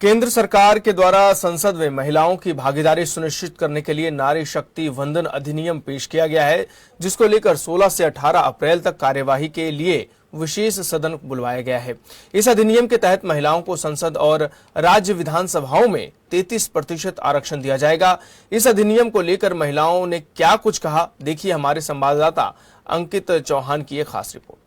केंद्र सरकार के द्वारा संसद में महिलाओं की भागीदारी सुनिश्चित करने के लिए नारी शक्ति वंदन अधिनियम पेश किया गया है, जिसको लेकर 16 से 18 अप्रैल तक कार्यवाही के लिए विशेष सदन बुलवाया गया है। इस अधिनियम के तहत महिलाओं को संसद और राज्य विधानसभाओं में 33% आरक्षण दिया जाएगा। इस अधिनियम को लेकर महिलाओं ने क्या कुछ कहा, देखिए हमारे संवाददाता अंकित चौहान की एक खास रिपोर्ट।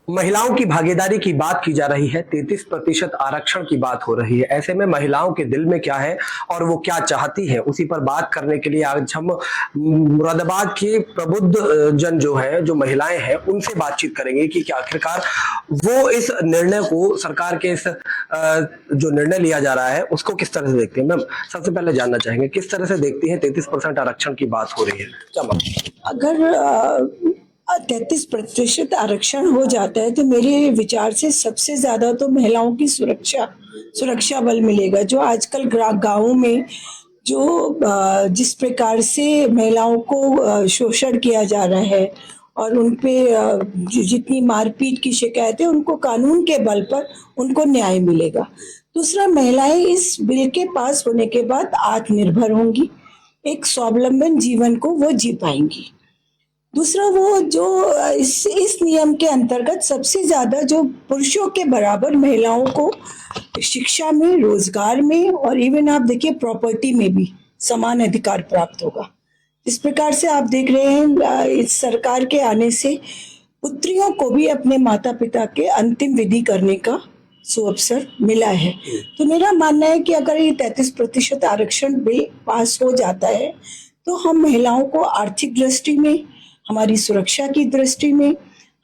महिलाओं की भागीदारी की बात की जा रही है, 33% आरक्षण की बात हो रही है। ऐसे में महिलाओं के दिल में क्या है और वो क्या चाहती है, उसी पर बात करने के लिए आज हम मुरादाबाद के प्रबुद्ध जन जो है, जो महिलाएं हैं, उनसे बातचीत करेंगे कि क्या आखिरकार वो इस निर्णय को, सरकार के इस जो निर्णय लिया जा रहा है उसको किस तरह से देखती है। मैम, सबसे पहले जानना चाहेंगे किस तरह से देखती है 33% आरक्षण की बात हो रही है, क्या मानती है? अगर 33% आरक्षण हो जाता है तो मेरे विचार से सबसे ज्यादा तो महिलाओं की सुरक्षा बल मिलेगा। जो आजकल गाँवों में जो जिस प्रकार से महिलाओं को शोषण किया जा रहा है और उन पे जितनी मारपीट की शिकायत है, उनको कानून के बल पर उनको न्याय मिलेगा। दूसरा, महिलाएं इस बिल के पास होने के बाद आत्मनिर्भर होंगी, एक स्वावलंबन जीवन को वो जी पाएंगी। दूसरा, वो जो इस नियम के अंतर्गत सबसे ज्यादा जो पुरुषों के बराबर महिलाओं को शिक्षा में, रोजगार में और इवन आप देखिए प्रॉपर्टी में भी समान अधिकार प्राप्त होगा। इस प्रकार से आप देख रहे हैं इस सरकार के आने से पुत्रियों को भी अपने माता पिता के अंतिम विधि करने का सुअवसर मिला है। तो मेरा मानना है कि अगर ये 33% आरक्षण बिल पास हो जाता है तो हम महिलाओं को आर्थिक दृष्टि में, हमारी सुरक्षा की दृष्टि में,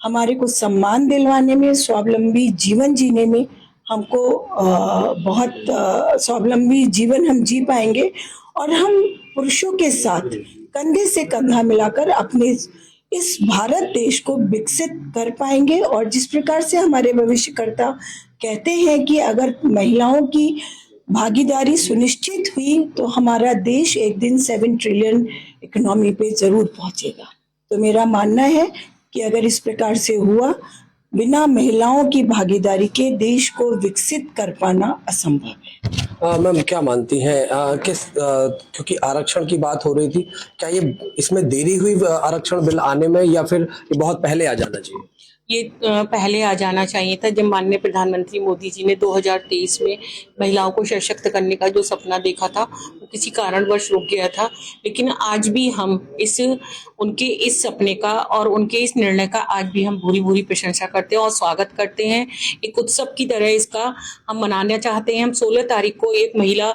हमारे को सम्मान दिलवाने में, स्वावलंबी जीवन जीने में हमको बहुत स्वावलंबी जीवन हम जी पाएंगे और हम पुरुषों के साथ कंधे से कंधा मिलाकर अपने इस भारत देश को विकसित कर पाएंगे। और जिस प्रकार से हमारे भविष्यकर्ता कहते हैं कि अगर महिलाओं की भागीदारी सुनिश्चित हुई तो हमारा देश एक दिन 7 ट्रिलियन इकोनॉमी पे जरूर पहुंचेगा। तो मेरा मानना है कि अगर इस प्रकार से हुआ, बिना महिलाओं की भागीदारी के देश को विकसित कर पाना असंभव है। मैम, क्या मानती हैं क्योंकि आरक्षण की बात हो रही थी, क्या ये इसमें देरी हुई आरक्षण बिल आने में या फिर ये बहुत पहले आ जाना चाहिए? ये पहले आ जाना चाहिए था। जब माननीय प्रधानमंत्री मोदी जी ने 2023 में महिलाओं को सशक्त करने का जो सपना देखा था, वो किसी कारणवश रुक गया था। लेकिन आज भी हम उनके इस सपने का और उनके इस निर्णय का आज भी हम भूरी भूरी प्रशंसा करते हैं और स्वागत करते हैं। एक उत्सव की तरह इसका हम मनाना चाहते हैं। हम 16 तारीख को एक महिला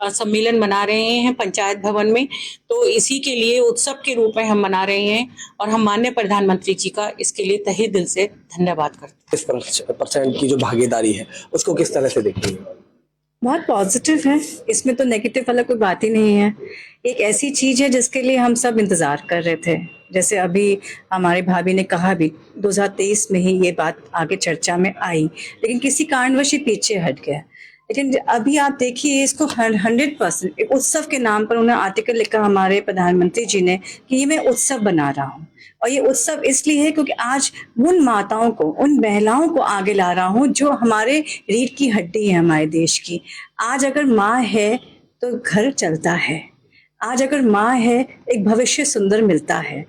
सम्मेलन मना रहे हैं पंचायत भवन में, तो इसी के लिए उत्सव के रूप में हम मना रहे हैं और हम माननीय प्रधानमंत्री जी का इसके लिए तहे दिल से धन्यवाद करते हैं। 33% की जो भागीदारी है उसको किस तरह से देखती है? बहुत पॉजिटिव है, इसमें तो नेगेटिव वाला कोई बात ही नहीं है। एक ऐसी चीज है जिसके लिए हम सब इंतजार कर रहे थे। जैसे अभी हमारी भाभी ने कहा भी 2023 में ही ये बात आगे चर्चा में आई, लेकिन किसी कारणवश पीछे हट गया। लेकिन अभी आप देखिए इसको 100% एक उत्सव के नाम पर उन्होंने आर्टिकल लिखा हमारे प्रधानमंत्री जी ने कि ये मैं उत्सव बना रहा हूँ। और ये उत्सव इसलिए है क्योंकि आज उन माताओं को, उन महिलाओं को आगे ला रहा हूँ जो हमारे रीढ़ की हड्डी है हमारे देश की। आज अगर माँ है तो घर चलता है, आज अगर माँ है एक भविष्य सुंदर मिलता है।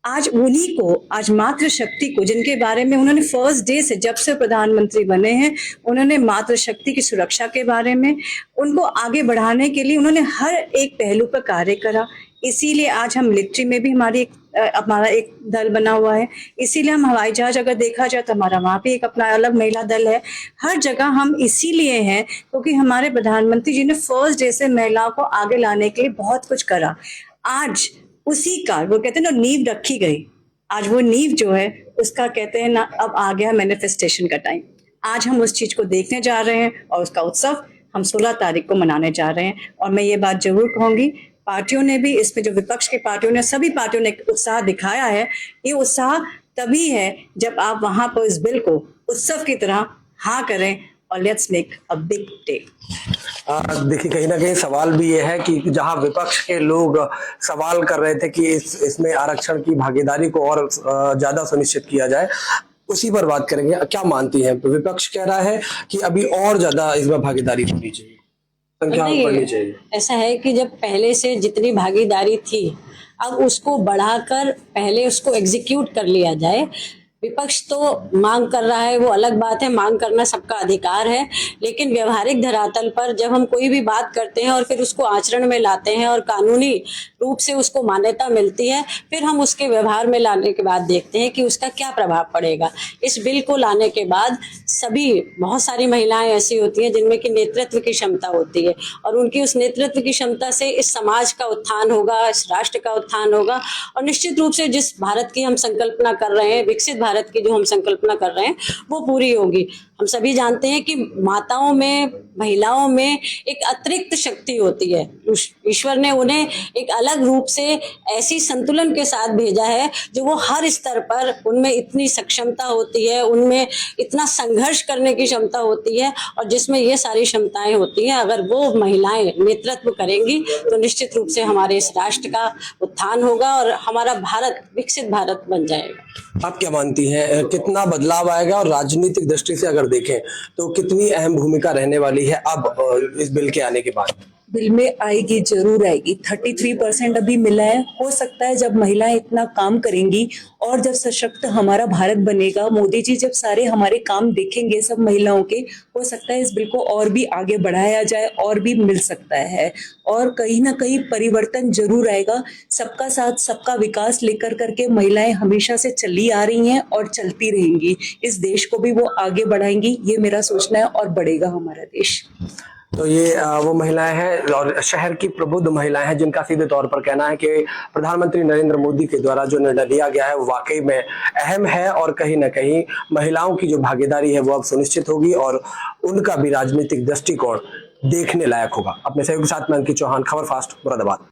आज उन्हीं को, आज मातृशक्ति को, जिनके बारे में उन्होंने फर्स्ट डे से, जब से प्रधानमंत्री बने हैं, उन्होंने मातृशक्ति की सुरक्षा के बारे में, उनको आगे बढ़ाने के लिए उन्होंने हर एक पहलू पर कार्य करा। इसीलिए आज हम मिलिट्री में भी हमारा एक दल बना हुआ है। इसीलिए हम हवाई जहाज अगर देखा जाए तो हमारा वहाँ भी एक अपना अलग महिला दल है। हर जगह हम इसीलिए हैं क्योंकि हमारे प्रधानमंत्री जी ने फर्स्ट डे से महिलाओं को आगे लाने के लिए बहुत कुछ करा। आज उसी का, वो कहते हैं ना, नींव रखी गई। आज वो नींव जो है उसका कहते हैं ना, अब आ गया मैनिफेस्टेशन का टाइम। आज हम उस चीज को देखने जा रहे हैं और उसका उत्सव हम 16 तारीख को मनाने जा रहे हैं। और मैं ये बात जरूर कहूंगी, पार्टियों ने भी इसमें, जो विपक्ष की पार्टियों ने, सभी पार्टियों ने उत्साह दिखाया है। ये उत्साह तभी है जब आप वहां पर इस बिल को उत्सव की तरह हाँ करें और let's make a big day. देखिए, कहीं ना कहीं सवाल भी ये है कि जहां विपक्ष के लोग सवाल कर रहे थे कि इसमें आरक्षण की भागीदारी को और ज्यादा सुनिश्चित किया जाए, उसी पर बात करेंगे। क्या मानती हैं? विपक्ष कह रहा है कि अभी और ज्यादा इसमें भागीदारी होनी चाहिए। संख्या नहीं, बढ़नी चाहिए। ऐसा है कि जब पहले से जितनी भागीदारी थी अब उसको बढ़ाकर पहले उसको एग्जीक्यूट कर लिया जाए। विपक्ष तो मांग कर रहा है, वो अलग बात है, मांग करना सबका अधिकार है, लेकिन व्यवहारिक धरातल पर जब हम कोई भी बात करते हैं और फिर उसको आचरण में लाते हैं और कानूनी रूप से उसको मान्यता मिलती है, फिर हम उसके व्यवहार में लाने के बाद देखते हैं कि उसका क्या प्रभाव पड़ेगा। इस बिल को लाने के बाद बहुत सारी महिलाएं ऐसी होती हैं जिनमें कि नेतृत्व की क्षमता होती है और उनकी उस नेतृत्व की क्षमता से इस समाज का उत्थान होगा, इस राष्ट्र का उत्थान होगा और निश्चित रूप से जिस भारत की हम संकल्पना कर रहे हैं, विकसित भारत की जो हम संकल्पना कर रहे हैं, वो पूरी होगी। हम सभी जानते हैं कि माताओं में, महिलाओं में एक अतिरिक्त शक्ति होती है। ईश्वर ने उन्हें एक अलग रूप से ऐसी संतुलन के साथ भेजा है जो वो हर स्तर पर उनमें इतनी सक्षमता होती है, उनमें इतना संघर्ष करने की क्षमता होती है और जिसमें ये सारी क्षमताएं होती हैं, अगर वो महिलाएं नेतृत्व करेंगी तो निश्चित रूप से हमारे इस राष्ट्र का उत्थान होगा और हमारा भारत विकसित भारत बन जाएगा। आप क्या मानती हैं, कितना बदलाव आएगा और राजनीतिक दृष्टि से अगर देखें तो कितनी अहम भूमिका रहने वाली है अब इस बिल के आने के बाद? बिल में आएगी, जरूर आएगी। 33% अभी मिला है। हो सकता है जब महिलाएं इतना काम करेंगी और जब सशक्त हमारा भारत बनेगा, मोदी जी जब सारे हमारे काम देखेंगे सब महिलाओं के, हो सकता है इस बिल को और भी आगे बढ़ाया जाए और भी मिल सकता है और कहीं ना कहीं परिवर्तन जरूर आएगा। सबका साथ सबका विकास लेकर करके महिलाएं हमेशा से चली आ रही हैं और चलती रहेंगी। इस देश को भी वो आगे बढ़ाएंगी, ये मेरा सोचना है, और बढ़ेगा हमारा देश। तो ये वो महिलाएं हैं और शहर की प्रबुद्ध महिलाएं हैं जिनका सीधे तौर पर कहना है कि प्रधानमंत्री नरेंद्र मोदी के द्वारा जो निर्णय लिया गया है वो वाकई में अहम है और कहीं ना कहीं महिलाओं की जो भागीदारी है वो अब सुनिश्चित होगी और उनका भी राजनीतिक दृष्टिकोण देखने लायक होगा। अपने सहयोगी के साथ मैं अंकित चौहान, खबर फास्ट, मुरादाबाद।